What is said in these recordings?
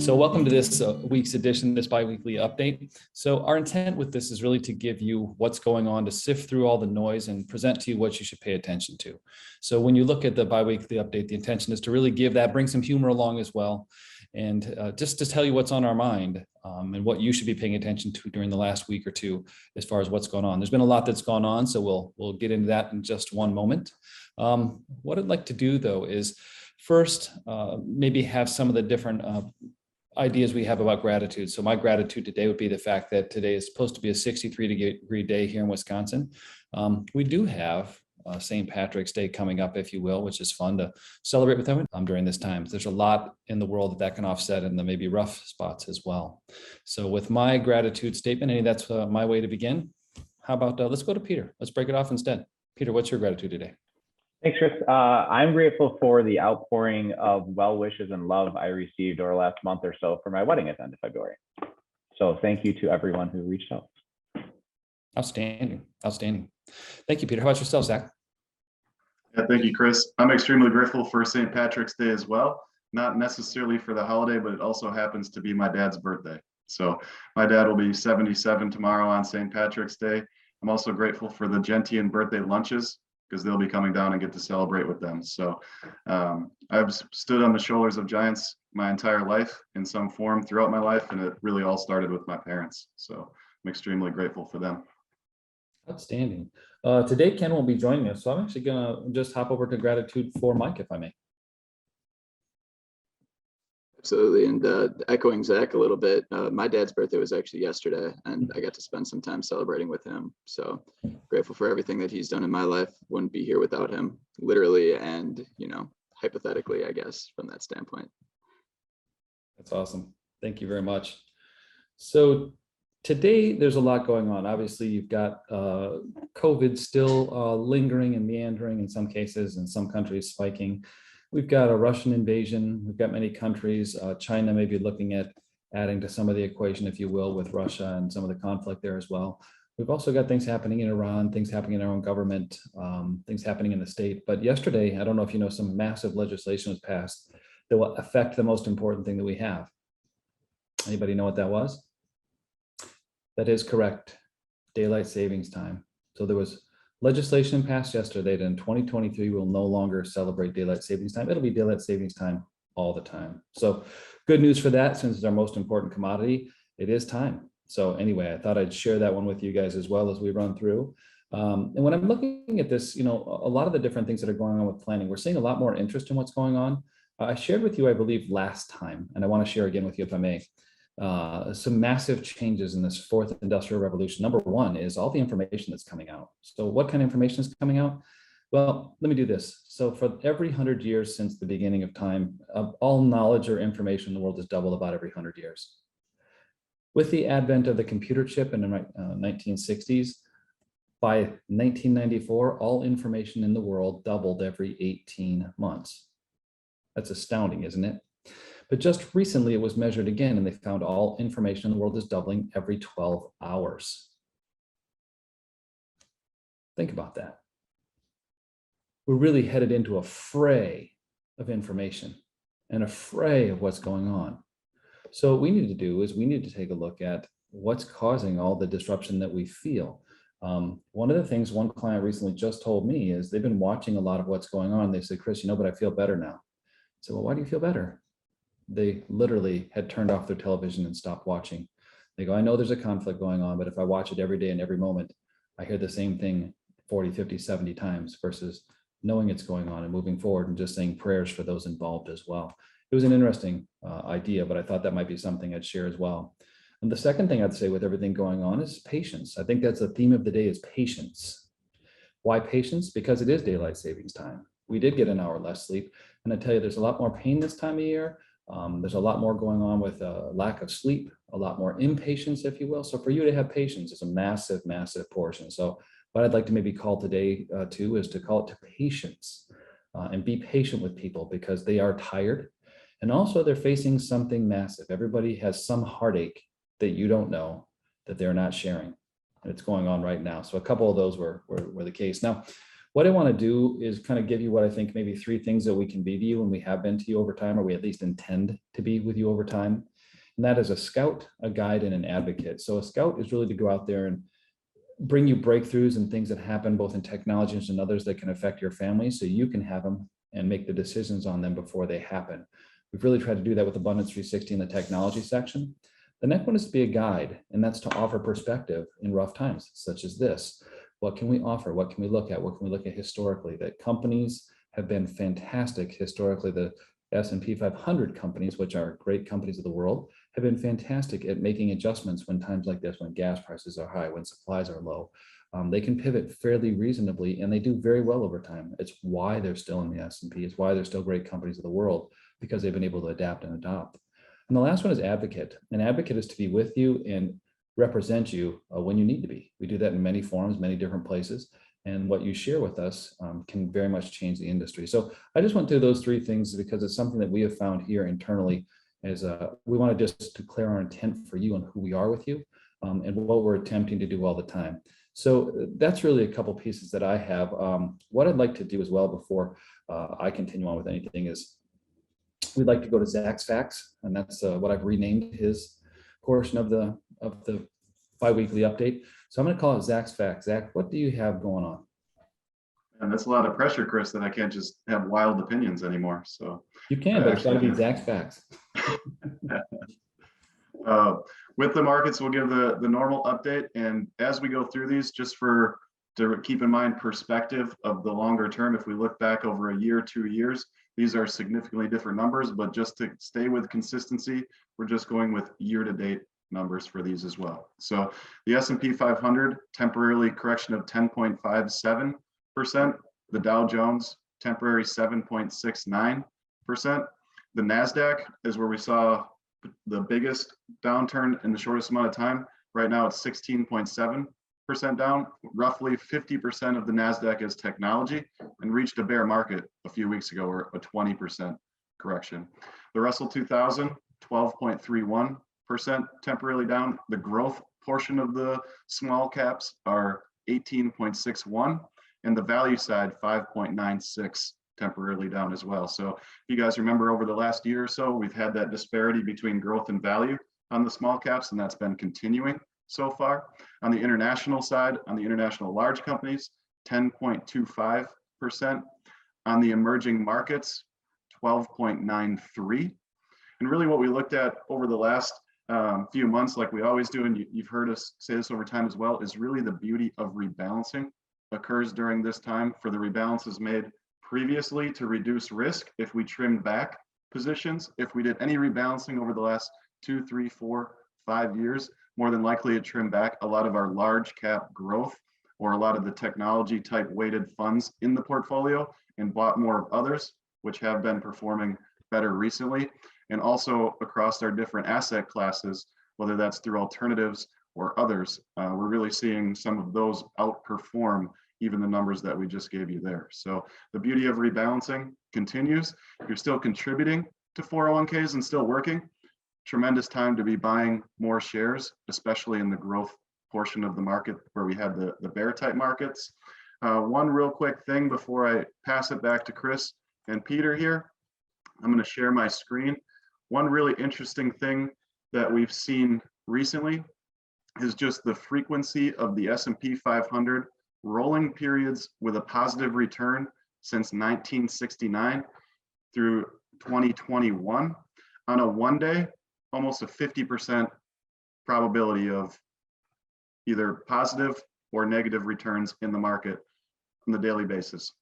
So welcome to this week's edition, this biweekly update. So our intent with this is really to give you what's going on, to sift through all the noise and present to you what you should pay attention to. So when you look at the biweekly update, the intention is to really give that, bring some humor along as well, and just to tell you what's on our mind and what you should be paying attention to during the last week or two as far as what's going on. There's been a lot that's gone on, so we'll get into that in just one moment. What I'd like to do though is first maybe have some of the different ideas we have about gratitude. So my gratitude today would be the fact that today is supposed to be a 63-degree day here in Wisconsin. We do have St. Patrick's Day coming up, if you will, which is fun to celebrate with them during this time. There's a lot in the world that can offset in the maybe rough spots as well. So with my gratitude statement, and that's my way to begin. How about let's go to Peter. Let's break it off instead. Peter, what's your gratitude today? Thanks, Chris. I'm grateful for the outpouring of well wishes and love I received over the last month or so for my wedding at the end of February. So thank you to everyone who reached out. Outstanding. Outstanding. Thank you, Peter. How about yourself, Zach? Yeah, thank you, Chris. I'm extremely grateful for St. Patrick's Day as well. Not necessarily for the holiday, but it also happens to be my dad's birthday. So my dad will be 77 tomorrow on St. Patrick's Day. I'm also grateful for the Gentian birthday lunches, because they'll be coming down and get to celebrate with them. So I've stood on the shoulders of giants my entire life in some form throughout my life, and it really all started with my parents. So I'm extremely grateful for them. Outstanding. Today, Ken won't be joining us, so I'm actually gonna just hop over to gratitude for Mike, if I may. Absolutely, and echoing Zach a little bit, my dad's birthday was actually yesterday, and I got to spend some time celebrating with him. So grateful for everything that he's done in my life. Wouldn't be here without him, literally and hypothetically, I guess, from that standpoint. That's awesome. Thank you very much. So today, there's a lot going on. Obviously, you've got COVID still lingering and meandering in some cases, in some countries spiking. We've got a Russian invasion. We've got many countries. China may be looking at adding to some of the equation, if you will, with Russia and some of the conflict there as well. We've also got things happening in Iran, things happening in our own government, things happening in the state. But yesterday, I don't know if you know, some massive legislation was passed that will affect the most important thing that we have. Anybody know what that was? That is correct. Daylight savings time. So there was legislation passed yesterday that in 2023 we'll no longer celebrate daylight savings time. It'll be daylight savings time all the time. So good news for that, since it's our most important commodity. It is time. So anyway, I thought I'd share that one with you guys as well as we run through. And when I'm looking at this, a lot of the different things that are going on with planning, we're seeing a lot more interest in what's going on. I shared with you, I believe, last time, and I want to share again with you if I may. Some massive changes in this fourth industrial revolution. Number one is all the information that's coming out. So what kind of information is coming out? Well, let me do this. So for every 100 years since the beginning of time, all knowledge or information in the world has doubled about every 100 years. With the advent of the computer chip in the 1960s, by 1994, all information in the world doubled every 18 months. That's astounding, isn't it? But just recently it was measured again, and they found all information in the world is doubling every 12 hours. Think about that. We're really headed into a fray of information and a fray of what's going on. So what we need to do is we need to take a look at what's causing all the disruption that we feel. One of the things one client recently just told me is they've been watching a lot of what's going on. They said, Chris, but I feel better now. I said, well, why do you feel better? They literally had turned off their television and stopped watching. They go, I know there's a conflict going on, but if I watch it every day and every moment, I hear the same thing 40, 50, 70 times versus knowing it's going on and moving forward and just saying prayers for those involved as well. It was an interesting idea, but I thought that might be something I'd share as well. And the second thing I'd say with everything going on is patience. I think that's the theme of the day, is patience. Why patience? Because it is daylight savings time. We did get an hour less sleep. And I tell you, there's a lot more pain this time of year. There's a lot more going on with lack of sleep, a lot more impatience, if you will. So for you to have patience is a massive, massive portion. So what I'd like to maybe call today too is to call it to patience and be patient with people, because they are tired. And also they're facing something massive. Everybody has some heartache that you don't know that they're not sharing. And it's going on right now. So a couple of those were the case. Now, what I want to do is kind of give you what I think maybe 3 things that we can be to you, and we have been to you over time, or we at least intend to be with you over time. and that is a scout, a guide, and an advocate. So a scout is really to go out there and bring you breakthroughs and things that happen both in technologies and others that can affect your family, so you can have them and make the decisions on them before they happen. We've really tried to do that with Abundance 360 in the technology section. The next one is to be a guide, and that's to offer perspective in rough times, such as this. What can we offer? What can we look at? What can we look at historically? That companies have been fantastic historically. The S&P 500 companies, which are great companies of the world, have been fantastic at making adjustments when times like this, when gas prices are high, when supplies are low. They can pivot fairly reasonably, and they do very well over time. It's why they're still in the S&P. It's why they're still great companies of the world, because they've been able to adapt and adopt. And the last one is advocate. An advocate is to be with you and represent you when you need to be. We do that in many forums, many different places. And what you share with us can very much change the industry. So I just went through those three things because it's something that we have found here internally is we want to just declare our intent for you and who we are with you and what we're attempting to do all the time. So that's really a couple pieces that I have. What I'd like to do as well before I continue on with anything is we'd like to go to Zach's Facts, and that's what I've renamed his portion of the bi-weekly update. So I'm going to call it Zach's Facts. Zach, what do you have going on? And that's a lot of pressure, Chris, that I can't just have wild opinions anymore. So You can, but it's got to be Zach's Facts. With the markets, we'll give the normal update. And as we go through these, just to keep in mind perspective of the longer term, if we look back over a year, 2 years, these are significantly different numbers, but just to stay with consistency, we're just going with year-to-date numbers for these as well. So the S&P 500, temporarily correction of 10.57%. The Dow Jones, temporary 7.69%. The NASDAQ is where we saw the biggest downturn in the shortest amount of time. Right now it's 16.7% down. Roughly 50% of the NASDAQ is technology and reached a bear market a few weeks ago, or a 20% correction. The Russell 2000, 12.31% temporarily down. The growth portion of the small caps are 18.61, and the value side 5.96 temporarily down as well. So if you guys remember, over the last year or so, we've had that disparity between growth and value on the small caps, and that's been continuing so far. On the international side, on the international large companies, 10.25%. On the emerging markets, 12.93. And really what we looked at over the last few months, like we always do, and you've heard us say this over time as well, is really the beauty of rebalancing occurs during this time. For the rebalances made previously to reduce risk, if we trimmed back positions, if we did any rebalancing over the last 2, 3, 4, 5 years, more than likely it trimmed back a lot of our large cap growth or a lot of the technology type weighted funds in the portfolio and bought more of others, which have been performing better recently. And also across our different asset classes, whether that's through alternatives or others, we're really seeing some of those outperform even the numbers that we just gave you there. So the beauty of rebalancing continues. If you're still contributing to 401ks and still working, tremendous time to be buying more shares, especially in the growth portion of the market where we had the bear type markets. One real quick thing before I pass it back to Chris and Peter here, I'm going to share my screen. One really interesting thing that we've seen recently is just the frequency of the S&P 500 rolling periods with a positive return since 1969 through 2021. On a 1 day, almost a 50% probability of either positive or negative returns in the market on the daily basis.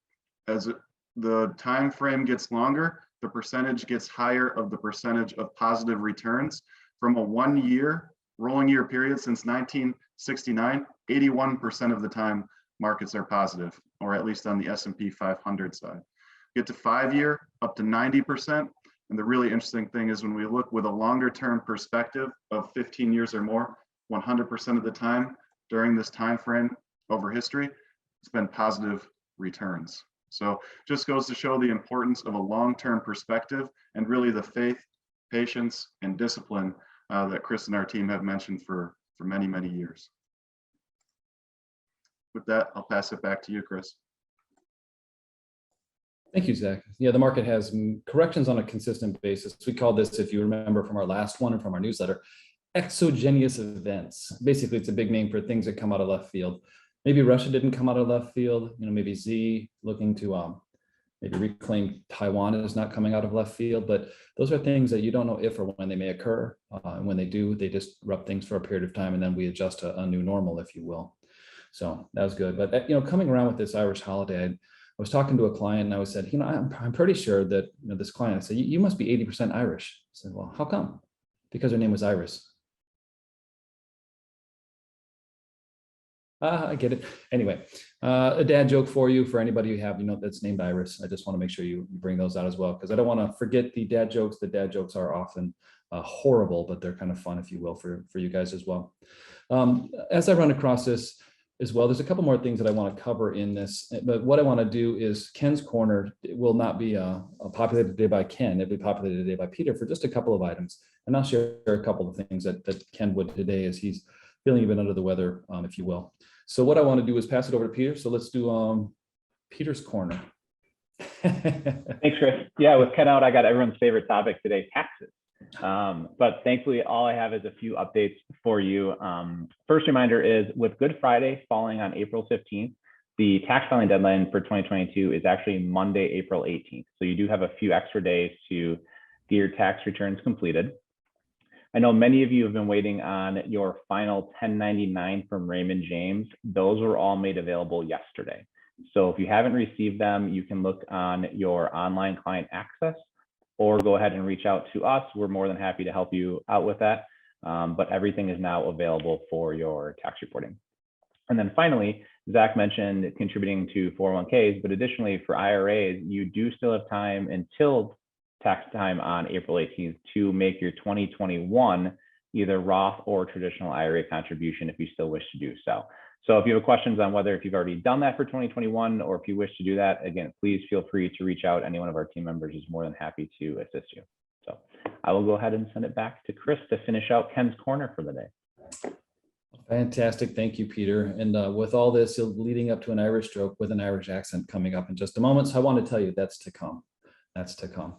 As the time frame gets longer, the percentage gets higher of the percentage of positive returns. From a 1 year rolling year period since 1969, 81% of the time markets are positive, or at least on the S&P 500 side. Get to 5 year, up to 90%. And the really interesting thing is when we look with a longer term perspective of 15 years or more, 100% of the time during this time frame over history, it's been positive returns. So just goes to show the importance of a long-term perspective and really the faith, patience, and discipline that Chris and our team have mentioned for many, many years. With that, I'll pass it back to you, Chris. Thank you, Zach. Yeah, the market has corrections on a consistent basis. We call this, if you remember from our last one and from our newsletter, exogenous events. Basically, it's a big name for things that come out of left field. Maybe Russia didn't come out of left field. Maybe Z looking to maybe reclaim Taiwan is not coming out of left field. But those are things that you don't know if or when they may occur. And when they do, they disrupt things for a period of time, and then we adjust to a new normal, if you will. So that was good. But coming around with this Irish holiday, I was talking to a client and I was said, I'm pretty sure that this client, I said, you must be 80% Irish. I said, well, how come? Because her name was Iris. I get it. Anyway, a dad joke for you, for anybody you have, that's named Iris. I just want to make sure you bring those out as well, because I don't want to forget the dad jokes. The dad jokes are often horrible, but they're kind of fun, if you will, for you guys as well. As I run across this as well, there's a couple more things that I want to cover in this, but what I want to do is Ken's Corner will not be populated today by Ken. It'll be populated today by Peter for just a couple of items. And I'll share a couple of things that Ken would today as he's feeling a bit under the weather, if you will. So what I want to do is pass it over to Peter. So let's do Peter's Corner. Thanks, Chris. Yeah, with Ken out, I got everyone's favorite topic today, taxes. But thankfully, all I have is a few updates for you. First reminder is with Good Friday falling on April 15th, the tax filing deadline for 2022 is actually Monday, April 18th. So you do have a few extra days to get your tax returns completed. I know many of you have been waiting on your final 1099 from Raymond James. Those were all made available yesterday. So if you haven't received them, you can look on your online client access or go ahead and reach out to us. We're more than happy to help you out with that. But everything is now available for your tax reporting. And then finally, Zach mentioned contributing to 401ks, but additionally for IRAs, you do still have time until tax time on April 18th to make your 2021 either Roth or traditional IRA contribution if you still wish to do so. So if you have questions on whether if you've already done that for 2021 or if you wish to do that, again, please feel free to reach out. Any one of our team members is more than happy to assist you. So I will go ahead and send it back to Chris to finish out Ken's Corner for the day. Fantastic. Thank you, Peter. And with all this leading up to an Irish joke with an Irish accent coming up in just a moment. So I want to tell you that's to come. That's to come.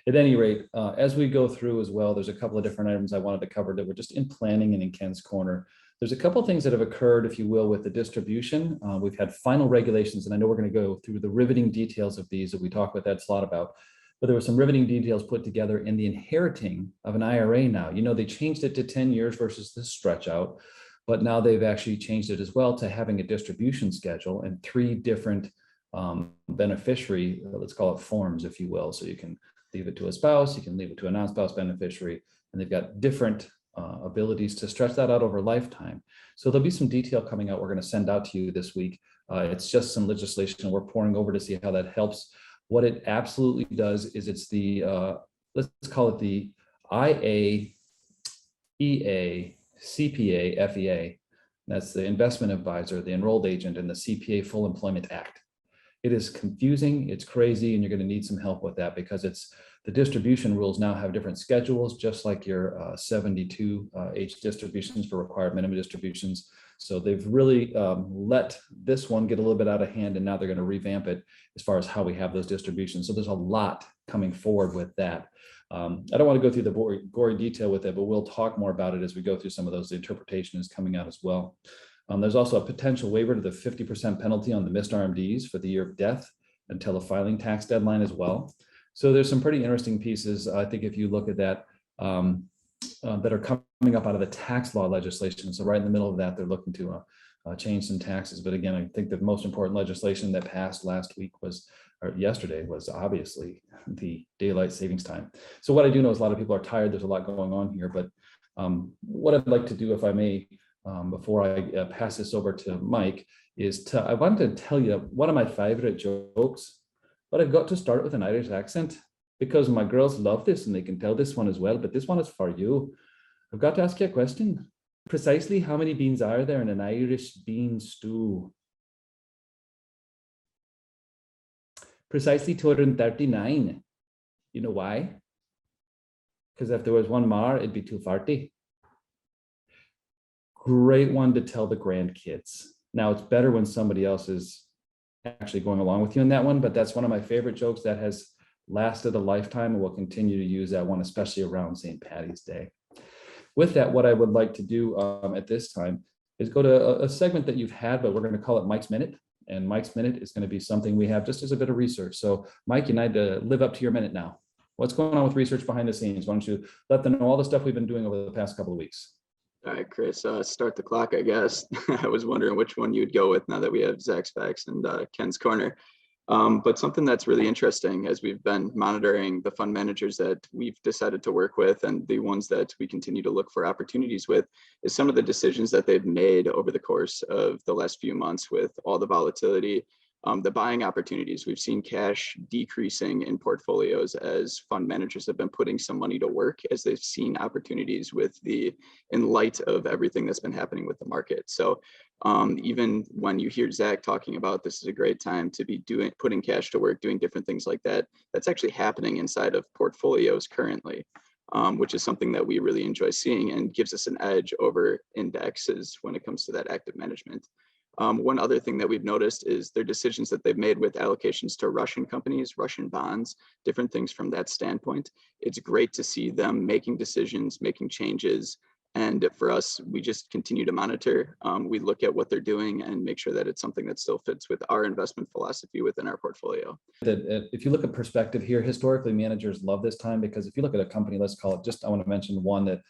At any rate, as we go through as well, there's a couple of different items I wanted to cover that were just in planning and in Ken's Corner. There's a couple of things that have occurred, if you will, with the distribution. We've had final regulations, and I know we're going to go through the riveting details of these that we talk with Ed Slott about, but there were some riveting details put together in the inheriting of an IRA now. They changed it to 10 years versus the stretch out, but now they've actually changed it as well to having a distribution schedule and 3 different beneficiary, let's call it forms, if you will. So you can leave it to a spouse, you can leave it to a non-spouse beneficiary, and they've got different abilities to stretch that out over lifetime. So there'll be some detail coming out we're going to send out to you this week. It's just some legislation we're pouring over to see how that helps. What it absolutely does is it's the, let's call it the IAEA CPA FEA. That's the investment advisor, the enrolled agent, and the CPA Full Employment Act. It is confusing, it's crazy, and you're going to need some help with that because it's the distribution rules now have different schedules, just like your 72 age distributions for required minimum distributions. So they've really let this one get a little bit out of hand, and now they're going to revamp it as far as how we have those distributions. So there's a lot coming forward with that. I don't want to go through the gory detail with it, but we'll talk more about it as we go through some of those. The interpretation is coming out as well. There's also a potential waiver to the 50% penalty on the missed RMDs for the year of death until the filing tax deadline as well. So there's some pretty interesting pieces, I think, if you look at that, that are coming up out of the tax law legislation. So right in the middle of that, they're looking to change some taxes. But again, I think the most important legislation that passed last week or yesterday was obviously the daylight savings time. So what I do know is a lot of people are tired. There's a lot going on here, but what I'd like to do, if I may, before I pass this over to Mike, is I wanted to tell you one of my favorite jokes, but I've got to start with an Irish accent because my girls love this and they can tell this one as well, but this one is for you. I've got to ask you a question. Precisely how many beans are there in an Irish bean stew? Precisely 239. You know why? Because if there was one more, it'd be 240. Great one to tell the grandkids. Now it's better when somebody else is actually going along with you in that one, but that's one of my favorite jokes that has lasted a lifetime, and we'll continue to use that one, especially around St. Patty's Day. With that, what I would like to do at this time is go to a segment that you've had, but we're going to call it Mike's Minute. And Mike's Minute is going to be something we have just as a bit of research. So Mike, you need to live up to your minute now. What's going on with research behind the scenes? Why don't you let them know all the stuff we've been doing over the past couple of weeks? All right, Chris, start the clock, I guess. I was wondering which one you'd go with now that we have Zach's Facts and Ken's Corner. But something that's really interesting as we've been monitoring the fund managers that we've decided to work with and the ones that we continue to look for opportunities with is some of the decisions that they've made over the course of the last few months with all the volatility, the buying opportunities. We've seen cash decreasing in portfolios as fund managers have been putting some money to work as they've seen opportunities in light of everything that's been happening with the market. So even when you hear Zach talking about this is a great time to be putting cash to work, doing different things like that, that's actually happening inside of portfolios currently, which is something that we really enjoy seeing and gives us an edge over indexes when it comes to that active management. One other thing that we've noticed is their decisions that they've made with allocations to Russian companies, Russian bonds, different things from that standpoint. It's great to see them making decisions, making changes. And for us, we just continue to monitor. We look at what they're doing and make sure that it's something that still fits with our investment philosophy within our portfolio. If you look at perspective here, historically, managers love this time because if you look at a company, let's call it just, I want to mention one that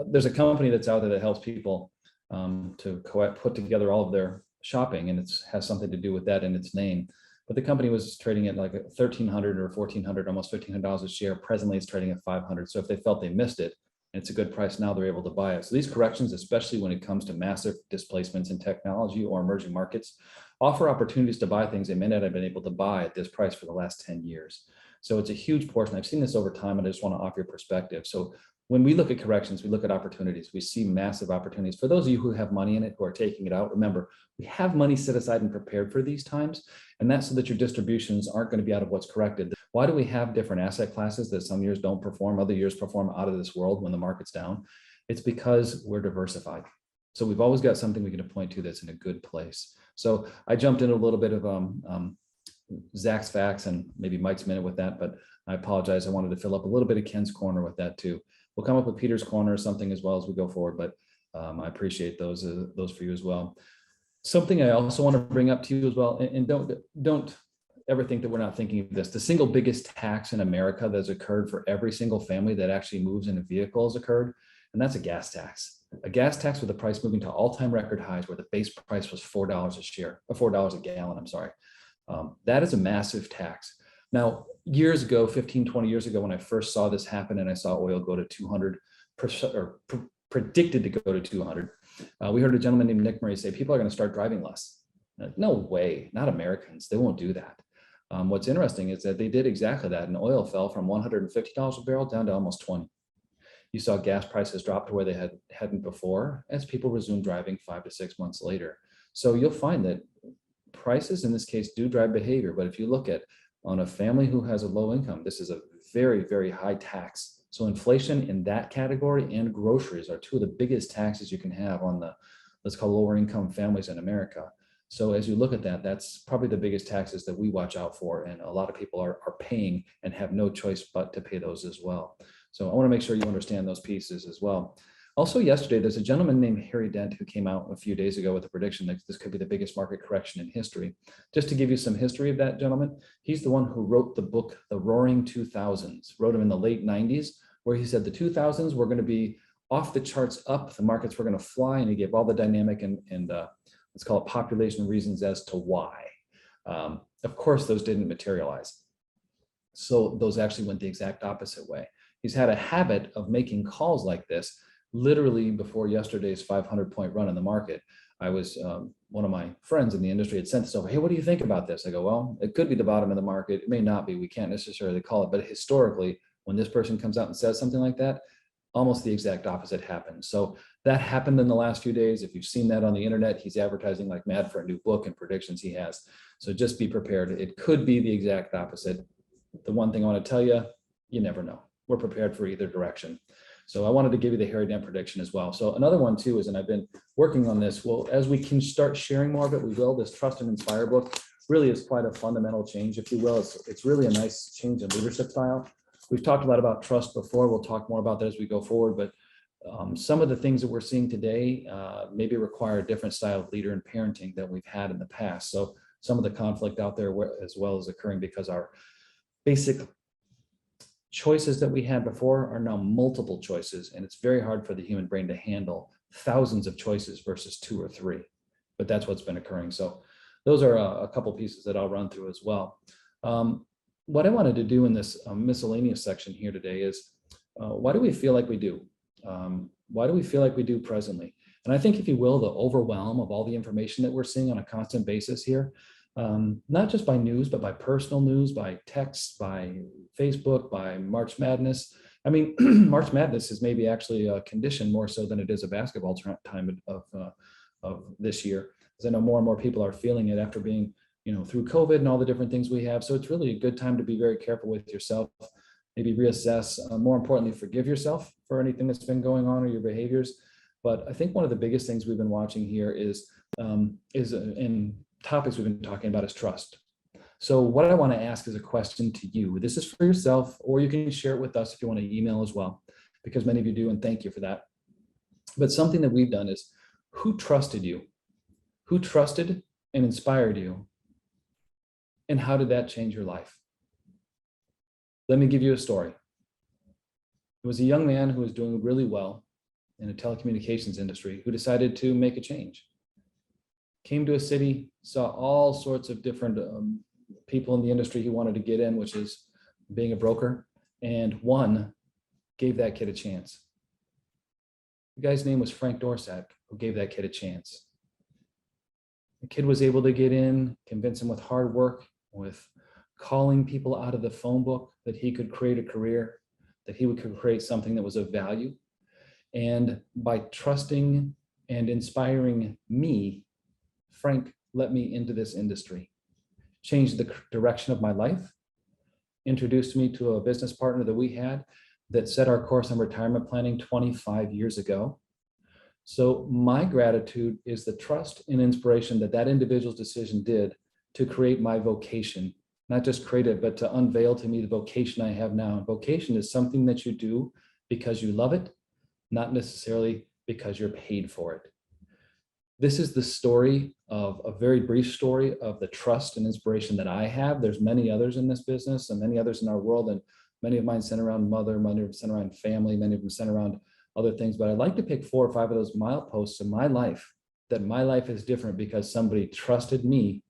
there's a company that's out there that helps people to put together all of their shopping, and it has something to do with that in its name. But the company was trading at like $1,300 or $1,400, almost $1,500 a share. Presently, it's trading at $500. So if they felt they missed it, and it's a good price now, they're able to buy it. So these corrections, especially when it comes to massive displacements in technology or emerging markets, offer opportunities to buy things they may not have been able to buy at this price for the last 10 years. So it's a huge portion. I've seen this over time, and I just want to offer your perspective. So when we look at corrections, we look at opportunities. We see massive opportunities. For those of you who have money in it, who are taking it out, remember, we have money set aside and prepared for these times. And that's so that your distributions aren't going to be out of what's corrected. Why do we have different asset classes that some years don't perform, other years perform out of this world when the market's down? It's because we're diversified. So we've always got something we can point to that's in a good place. So I jumped in a little bit of Zach's Facts and maybe Mike's Minute with that, but I apologize. I wanted to fill up a little bit of Ken's Corner with that too. We'll come up with Peter's Corner or something as well as we go forward, but I appreciate those for you as well. Something I also want to bring up to you as well, and don't ever think that we're not thinking of this. The single biggest tax in America that's occurred for every single family that actually moves in a vehicle has occurred, and that's a gas tax. A gas tax with the price moving to all-time record highs where the base price was $4 a share, or $4 a gallon, I'm sorry. That is a massive tax. Now, years ago, 15, 20 years ago, when I first saw this happen and I saw oil go to 200, or predicted to go to 200, we heard a gentleman named Nick Murray say, people are going to start driving less. No way, not Americans. They won't do that. What's interesting is that they did exactly that, and oil fell from $150 a barrel down to almost 20. You saw gas prices drop to where they hadn't before as people resumed driving 5 to 6 months later. So you'll find that prices in this case do drive behavior, but if you look at on a family who has a low income, this is a very, very high tax. So inflation in that category and groceries are two of the biggest taxes you can have on the, let's call lower income families in America. So as you look at that, that's probably the biggest taxes that we watch out for. And a lot of people are paying and have no choice but to pay those as well. So I want to make sure you understand those pieces as well. Also yesterday, there's a gentleman named Harry Dent who came out a few days ago with a prediction that this could be the biggest market correction in history. Just to give you some history of that gentleman, he's the one who wrote the book, The Roaring 2000s, wrote him in the late 90s, where he said the 2000s were going to be off the charts up, the markets were going to fly, and he gave all the dynamic and let's call it population reasons as to why. Of course, those didn't materialize. So those actually went the exact opposite way. He's had a habit of making calls like this. Literally before yesterday's 500-point run in the market, I was, one of my friends in the industry had sent this over. Hey, what do you think about this? I go, well, it could be the bottom of the market. It may not be. We can't necessarily call it. But historically, when this person comes out and says something like that, almost the exact opposite happens. So that happened in the last few days. If you've seen that on the internet, he's advertising like mad for a new book and predictions he has. So just be prepared. It could be the exact opposite. The one thing I want to tell you, you never know. We're prepared for either direction. So I wanted to give you the Harry Dent prediction as well. So another one too is, and I've been working on this, well, as we can start sharing more of it, we will, this Trust and Inspire book. really is quite a fundamental change, if you will. It's really a nice change in leadership style. We've talked a lot about trust before. We'll talk more about that as we go forward, but some of the things that we're seeing today maybe require a different style of leader and parenting than we've had in the past. So some of the conflict out there as well is occurring because our basic choices that we had before are now multiple choices, and it's very hard for the human brain to handle thousands of choices versus 2 or 3. But that's what's been occurring. So those are a couple pieces that I'll run through as well. What I wanted to do in this miscellaneous section here today is why do we feel like we do? Why do we feel like we do presently? And I think, if you will, the overwhelm of all the information that we're seeing on a constant basis here, not just by news, but by personal news, by text, by Facebook, by March Madness. I mean, March Madness is maybe actually a condition more so than it is a basketball time of this year. Because I know more and more people are feeling it after being, through COVID and all the different things we have. So it's really a good time to be very careful with yourself, maybe reassess, more importantly, forgive yourself for anything that's been going on or your behaviors. But I think one of the biggest things we've been watching here is in topics we've been talking about is trust. So what I want to ask is a question to you. This is for yourself, or you can share it with us if you want to email as well, because many of you do, and thank you for that. But something that we've done is, who trusted you? Who trusted and inspired you? And how did that change your life? Let me give you a story. It was a young man who was doing really well in the telecommunications industry who decided to make a change. Came to a city, saw all sorts of different people in the industry he wanted to get in, which is being a broker, and one gave that kid a chance. The guy's name was Frank Dorsack, who gave that kid a chance. The kid was able to get in, convince him with hard work, with calling people out of the phone book, that he could create a career, that he could create something that was of value. And by trusting and inspiring me, Frank let me into this industry, changed the direction of my life, introduced me to a business partner that we had that set our course on retirement planning 25 years ago. So my gratitude is the trust and inspiration that that individual's decision did to create my vocation, not just create it, but to unveil to me the vocation I have now. And vocation is something that you do because you love it, not necessarily because you're paid for it. This is the story of a very brief story of the trust and inspiration that I have. There's many others in this business and many others in our world, and many of mine center around mother, many of them center around family, many of them center around other things. But I'd like to pick 4 or 5 of those mileposts in my life, that my life is different because somebody trusted me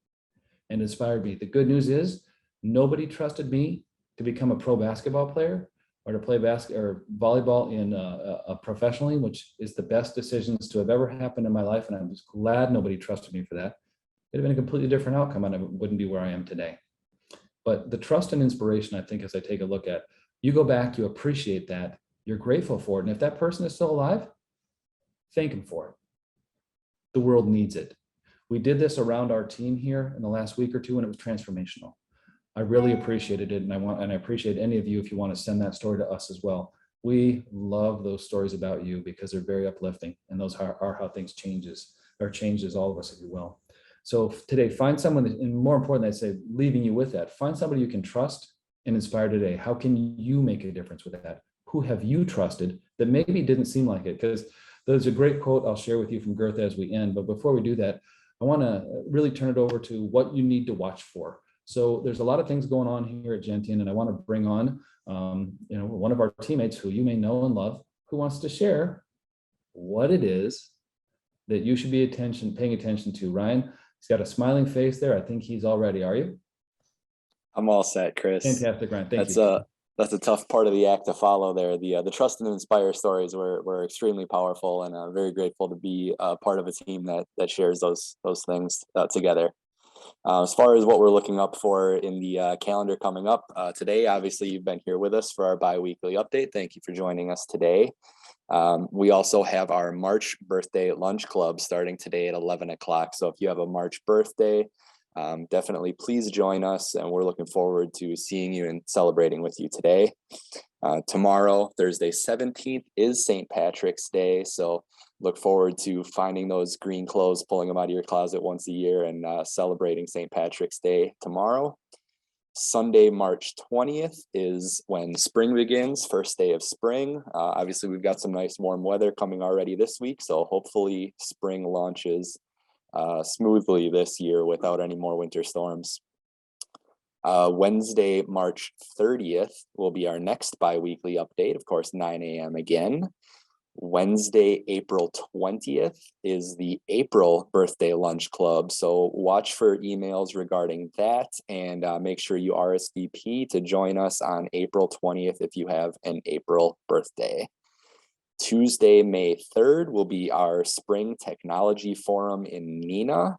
and inspired me. The good news is nobody trusted me to become a pro basketball player or to play volleyball in professionally, which is the best decisions to have ever happened in my life. And I'm just glad nobody trusted me for that. It'd have been a completely different outcome and I wouldn't be where I am today. But the trust and inspiration, I think, as I take a look at, you go back, you appreciate that, you're grateful for it. And if that person is still alive, thank him for it. The world needs it. We did this around our team here in the last week or two, and it was transformational. I really appreciated it, and I appreciate any of you if you want to send that story to us as well. We love those stories about you because they're very uplifting, and those are how things changes all of us, if you will. So today, find someone, and more important, I'd say, leaving you with that, find somebody you can trust and inspire today. How can you make a difference with that? Who have you trusted that maybe didn't seem like it? Because there's a great quote I'll share with you from Goethe as we end. But before we do that, I want to really turn it over to what you need to watch for. So there's a lot of things going on here at Gentian, and I want to bring on one of our teammates who you may know and love, who wants to share what it is that you should be paying attention to. Ryan, he's got a smiling face there. I think he's all ready. Are you? I'm all set, Chris. Fantastic, Ryan. Thank you. That's a tough part of the act to follow there. The trust and inspire stories were extremely powerful, and I'm very grateful to be part of a team that shares those things together. As far as what we're looking up for in the calendar coming up today, obviously you've been here with us for our bi-weekly update. Thank you for joining us today. We also have our March birthday lunch club starting today at 11 o'clock. So if you have a March birthday, Definitely please join us, and we're looking forward to seeing you and celebrating with you today. Tomorrow, Thursday 17th, is St. Patrick's Day, so look forward to finding those green clothes, pulling them out of your closet once a year, and celebrating St. Patrick's Day tomorrow. Sunday, March 20th is when spring begins, first day of spring. Obviously, we've got some nice warm weather coming already this week, so hopefully spring launches smoothly this year without any more winter storms. Wednesday, March 30th will be our next bi-weekly update, of course, 9 a.m. again. Wednesday, April 20th is the April birthday lunch club. So watch for emails regarding that, and make sure you RSVP to join us on April 20th if you have an April birthday. Tuesday, May 3rd will be our Spring Technology Forum in Neenah.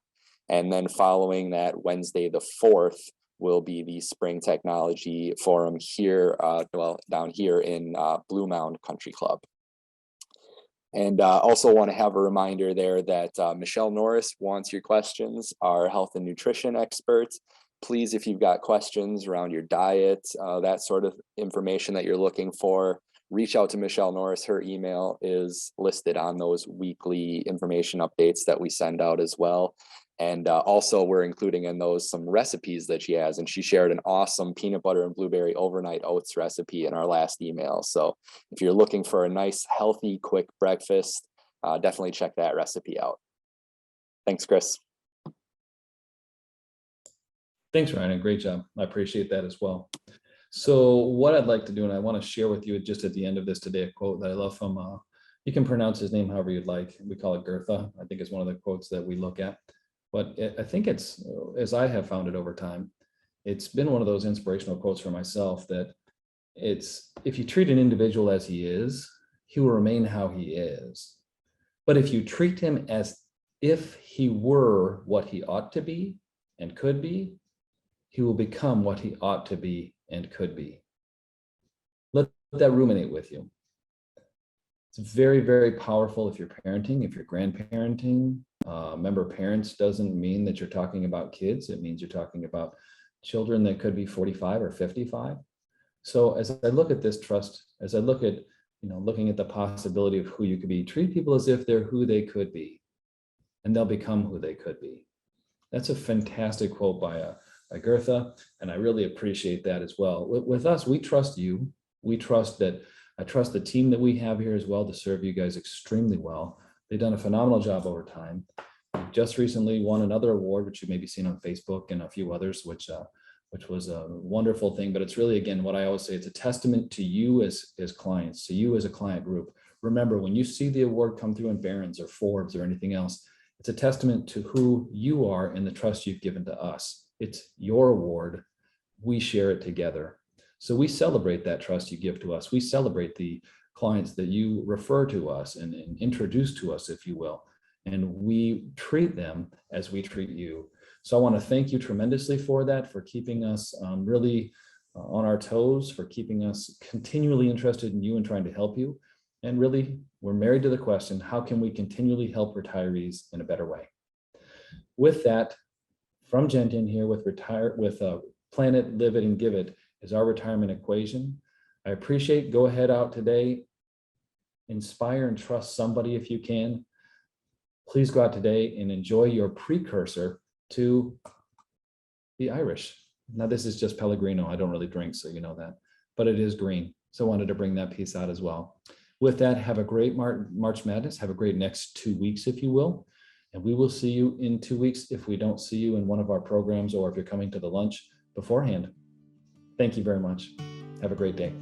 And then following that, Wednesday the 4th will be the Spring Technology Forum here, down here in Blue Mound Country Club. And also want to have a reminder there that Michelle Norris wants your questions, our health and nutrition expert. Please, if you've got questions around your diet, that sort of information that you're looking for, reach out to Michelle Norris. Her email is listed on those weekly information updates that we send out as well. And also we're including in those some recipes that she has, and she shared an awesome peanut butter and blueberry overnight oats recipe in our last email. So if you're looking for a nice, healthy, quick breakfast, definitely check that recipe out. Thanks, Chris. Thanks, Ryan. Great job. I appreciate that as well. So what I'd like to do, and I want to share with you just at the end of this today, a quote that I love from, you can pronounce his name however you'd like. We call it Goethe. I think it's one of the quotes that we look at. But I think it's, as I have found it over time, it's been one of those inspirational quotes for myself that it's, if you treat an individual as he is, he will remain how he is. But if you treat him as if he were what he ought to be and could be, he will become what he ought to be and could be. Let that ruminate with you. It's very, very powerful if you're parenting, if you're grandparenting. Remember, parents doesn't mean that you're talking about kids. It means you're talking about children that could be 45 or 55. So as I look at this trust, as I look at, looking at the possibility of who you could be, treat people as if they're who they could be, and they'll become who they could be. That's a fantastic quote by Goethe, and I really appreciate that as well. With us, we trust you. We trust that, I trust the team that we have here as well to serve you guys extremely well. They've done a phenomenal job over time. We just recently won another award, which you may be seeing on Facebook, and a few others, which was a wonderful thing. But it's really, again, what I always say, it's a testament to you as clients, to you as a client group. Remember, when you see the award come through in Barron's or Forbes or anything else, it's a testament to who you are and the trust you've given to us. It's your award. We share it together. So we celebrate that trust you give to us. We celebrate the clients that you refer to us and introduce to us, if you will. And we treat them as we treat you. So I want to thank you tremendously for that, for keeping us really on our toes, for keeping us continually interested in you and trying to help you. And really, we're married to the question, how can we continually help retirees in a better way? With that, from Gentian here with Plan It, Live It, and Give It is our retirement equation. I appreciate, go ahead out today, inspire and trust somebody if you can. Please go out today and enjoy your precursor to the Irish. Now this is just Pellegrino. I don't really drink, so you know that, but it is green. So I wanted to bring that piece out as well. With that, have a great March Madness. Have a great next 2 weeks, if you will. And we will see you in 2 weeks if we don't see you in one of our programs or if you're coming to the lunch beforehand. Thank you very much. Have a great day.